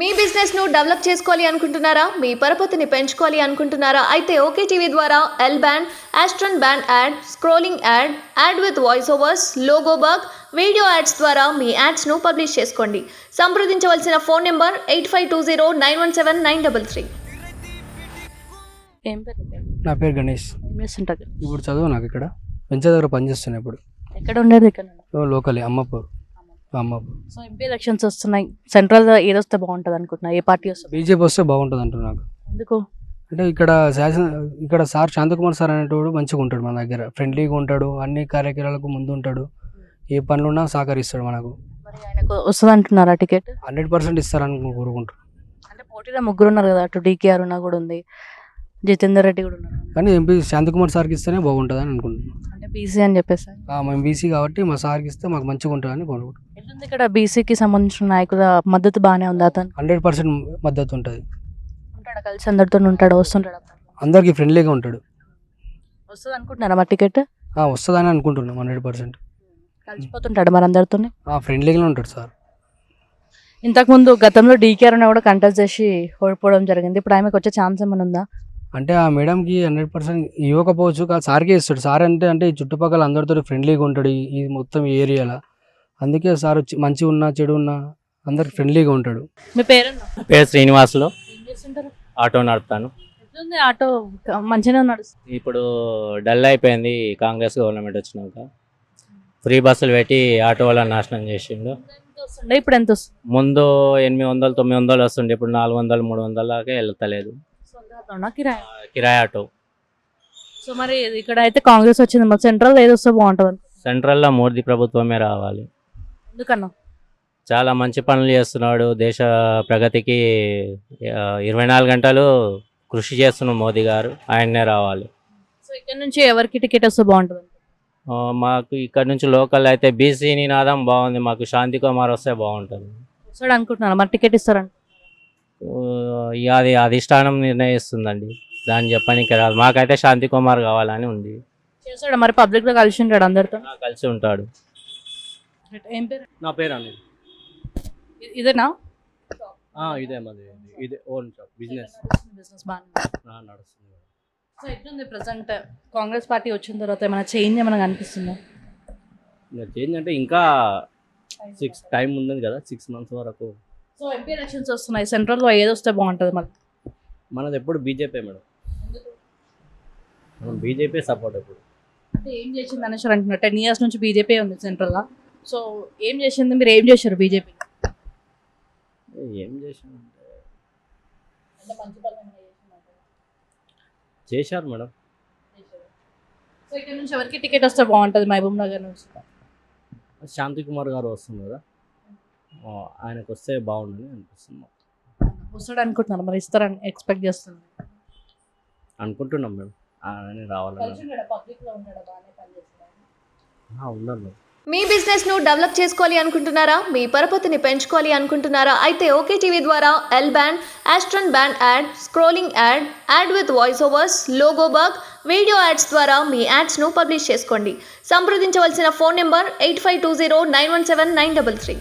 మీ business ను develop చేసుకోవాలి అనుకుంటున్నారా? మీ పరపతిని పెంచుకోవాలి అనుకుంటున్నారా? అయితే ఓకే టీవీ ద్వారా L band, Aston band ad, scrolling ad, ad with voice overs, logo bug, video ads ద్వారా మీ యాడ్స్ ను పబ్లిష్ చేసుకోండి. సంప్రదించవలసిన ఫోన్ నెంబర్ 8520917933. ఏం పేరు? నా పేరు గణేష్. ఏం చేస్తుంటారు? ఇప్పుడు చదువు నాకు ఇక్కడ వెంచర్ దగ్గర పనిచేస్తున్నా. ఇప్పుడు ఎక్కడ ఉండేది? ఇక్కడ లోకలే అమ్మపూర్. సో ఎంపీ ఎలక్షన్స్ వస్తున్నాయి. సెంట్రల్ ఏది వస్తే బాగుంటుంది అనుకుంటున్నా? ఏ పార్టీ వస్తుంది? బీజేపీ వస్తే బాగుంటుంది అంటారు నాకు. ఎందుకు? అంటే ఇక్కడ సార్ శాంతకుమార్ సార్ అనేటోడు మంచిగా ఉంటాడు, మన దగ్గర ఫ్రెండ్లీగా ఉంటాడు, అన్ని కార్యక్రమాలకు ముందు ఉంటాడు, ఏ పనులున్నా సహకరిస్తాడు మనకు. మరి ఆయనకు వస్తుంది అంటున్నారా టికెట్? 100% ఇస్తారని కోరుకుంటారు. అంటే పోటీలో ముగ్గురు ఉన్నారు కదా, అటు డీకే అరుణ కూడా ఉంది, జితేందర్ రెడ్డి కూడా ఉన్నారు, కానీ ఎంపీ శాంతకుమార్ సార్కి ఇస్తేనే బాగుంటుంది అని అనుకుంటున్నాను. అంటే బీసీ అని చెప్పేసి మేము బీసీ కాబట్టి మా సార్కి ఇస్తే మాకు మంచిగా ఉంటుందని కోరుకుంటున్నాం. ఎట్లుంది ఇక్కడ బీసీకి సంబంధించిన నాయకుల మద్దతు బాగానే ఉంది? అతను 100% మద్దతు ఉంటుంది. ఉంటాడా? కలిసి అందరితో ఉంటాడు, వస్తుంటాడు, అందరికీ ఫ్రెండ్లీగా ఉంటాడు. వస్తుంది అనుకుంటున్నారా మరి టికెట్? వస్తుందని అనుకుంటున్నాం. 100% కలిసిపోతుంటాడు మరి అందరితో, ఫ్రెండ్లీగానే ఉంటాడు సార్. ఇంతకుముందు గతంలో డీకే అరుణ కూడా కంటెస్ట్ చేసి ఓడిపోవడం జరిగింది. ఇప్పుడు ఆమెకు వచ్చే ఛాన్స్ ఏమైనా ఉందా? అంటే ఆ మేడంకి 100% ఇవ్వకపోవచ్చు, కానీ సార్కే ఇస్తాడు. సార్ అంటే ఈ చుట్టుపక్కల అందరితో ఫ్రెండ్లీగా ఉంటాడు, ఈ మొత్తం ఏరియాలో. అందుకే సార్ మంచిగా ఉన్నా చెడు ఉన్నా అందరికి ఫ్రెండ్లీగా ఉంటాడు. మీ పేరు? పేరు శ్రీనివాసులు. ఏం చేస్తుంటారు? ఆటో నడుపుతాను. ఎట్లుంది ఆటో? మంచిగా నడుస్తుంది. ఇప్పుడు డల్ అయిపోయింది కాంగ్రెస్ గవర్నమెంట్ వచ్చినాక. ఫ్రీ బస్సులు పెట్టి ఆటో వాళ్ళ నాశనం చేసిండు. ఇప్పుడు ఎంత వస్తుంది? ముందు 800 900 వస్తుండే, ఇప్పుడు 400 300 దాకా వెళ్తలేదు కిరాయి ఆటో. సో మరి ఇక్కడ అయితే కాంగ్రెస్ వచ్చింది, మరి సెంట్రల్ ఏది వస్తే బాగుంటుంది? సెంట్రల్లో మోదీ ప్రభుత్వమే రావాలి. ఎందుకన్నా? చాలా మంచి పనులు చేస్తున్నాడు. దేశ ప్రగతికి 24 గంటలు కృషి చేస్తున్న మోదీ గారు, ఆయన్నే రావాలి. సో ఇక్కడ నుంచి ఎవరికి టికెట్ వస్తే బాగుంటుంది? మాకు ఇక్కడ నుంచి లోకల్ అయితే బీసీ నినాదం బాగుంది, మాకు శాంతి కుమార్ వస్తే బాగుంటుంది. వస్తాడు అనుకుంటున్నాను. మరి టికెట్ ఇస్తారంట? అది అధిష్టానం నిర్ణయిస్తుందండి, దాన్ని చెప్పడానికి రాదు. మాకైతే శాంతి కుమార్ కావాలని ఉంది. చేస్తాడు మరి? పబ్లిక్ లో కలిసి ఉంటాడు, అందరితో కలిసి ఉంటాడు. ఏం పేరు? నా పేరు అనిల్. ఇదేనా? ఇదే మాది, ఇదే ఓన్ షాప్, బిజినెస్ బాగా నడుస్తుంది. సో ఎట్లుంది ప్రజెంట్ కాంగ్రెస్ పార్టీ వచ్చిన తర్వాత ఏమైనా చేంజ్ ఏమైనా కనిపిస్తుందా? చేంజ్ అంటే ఇంకా 6 టైం ఉంది కదా, 6 మంత్స్ వరకు. సో ఎంపీ ఎలక్షన్స్ వస్తున్నాయి, సెంట్రల్లో ఏది వస్తే బాగుంటుంది మరి? మనది ఎప్పుడు బీజేపీ మేడం, మనం బీజేపీ సపోర్ట్. ఎప్పుడు అంటే ఏం చేసింది అనేసి అంటున్నారు? 10 years నుంచి బీజేపీ ఉంది సెంట్రల్లో. సో ఏం చేసింది? మీరు ఏం చేశారు బీజేపీ? ఏం చేశారంటే చేశారు మేడం. సో ఇక్కడ నుంచి ఎవరికి టికెట్ వస్తే బాగుంటుంది మహబూబ్ నగర్ నుంచి? శాంతి కుమార్ గారు వస్తుంది కదా, ఆయనకు వస్తే బాగుండని అనిపిస్తుంది. వస్తాడు అనుకుంటున్నారు, మరి ఇస్తారని ఎక్స్పెక్ట్ చేస్తున్నాను అనుకుంటున్నాం మేము. ఆయన రావాలని ఉన్నాను. మీ బిజినెస్ ను డెవలప్ చేసుకోవాలి అనుకుంటున్నారా? మీ పరపతిని పెంచుకోవాలి అనుకుంటున్నారా? అయితే ఓకే టీవీ ద్వారా L band, Aston band ad, scrolling ad, ad with voice overs, logo bug, video ads ద్వారా మీ యాడ్స్ ను పబ్లిష్ చేసుకోండి. సంప్రదించవలసిన ఫోన్ నెంబర్ 8520917933.